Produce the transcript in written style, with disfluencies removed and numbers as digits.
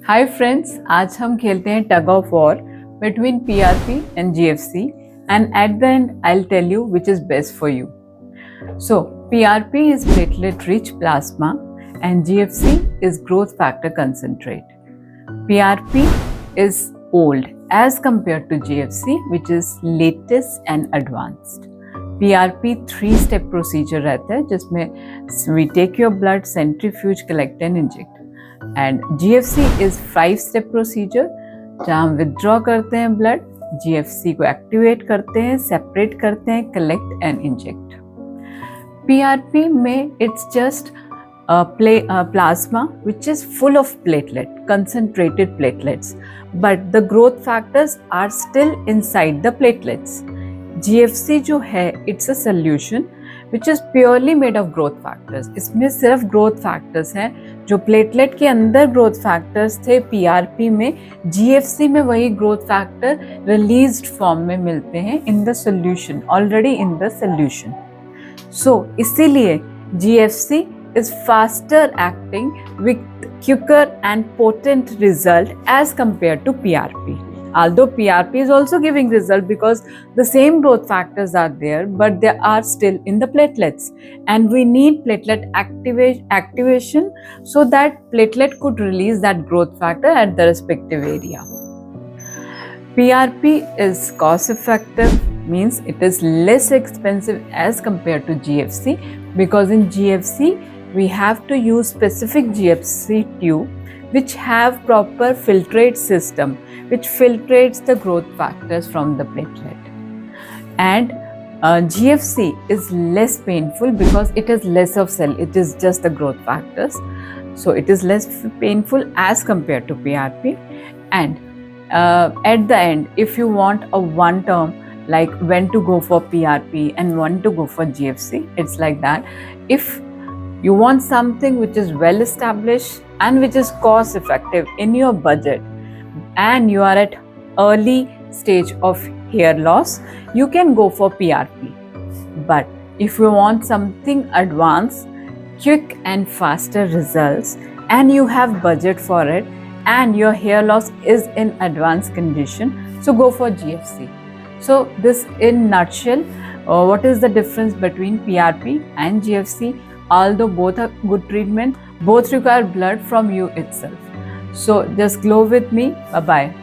Hi friends, आज हम खेलते हैं tug of war between PRP and GFC and at the end I will tell you which is best for you. So PRP is platelet rich plasma and GFC is growth factor concentrate. PRP is old as compared to GFC which is latest and advanced. PRP 3-step procedure रहता है जिसमें we take your blood, centrifuge, collect and inject. And GFC is 5-step procedure जहाँ हम withdraw करते हैं blood, GFC को activate करते हैं, सेपरेट करते हैं, कलेक्ट एंड इंजेक्ट. PRP में it's just plasma which is full of concentrated platelets, but the growth factors are still inside the platelets. GFC जो है it's a solution which is purely made of growth factors. इसमें सिर्फ growth factors हैं. जो platelet के अंदर growth factors थे PRP में, GFC में वही growth factor released form में मिलते हैं in the solution, already in the solution. So इसीलिए GFC is faster acting with quicker and potent result as compared to PRP. Although PRP is also giving result because the same growth factors are there, but they are still in the platelets, and we need platelet activation so that platelet could release that growth factor at the respective area. PRP is cost effective, means it is less expensive as compared to GFC, because in GFC we have to use specific GFC tube which have proper filtrate system which filtrates the growth factors from the platelet. And GFC is less painful because it is less of cell, it is just the growth factors, so it is less painful as compared to PRP. And at the end, if you want a one term like when to go for PRP and when to go for GFC, it's like that. If you want something which is well established and which is cost effective in your budget, and you are at early stage of hair loss, you can go for PRP. But if you want something advanced, quick and faster results, and you have budget for it, and your hair loss is in advanced condition, so go for GFC. So this in nutshell, what is the difference between PRP and GFC? Although both are good treatment, both require blood from you itself. So just glow with me. Bye bye.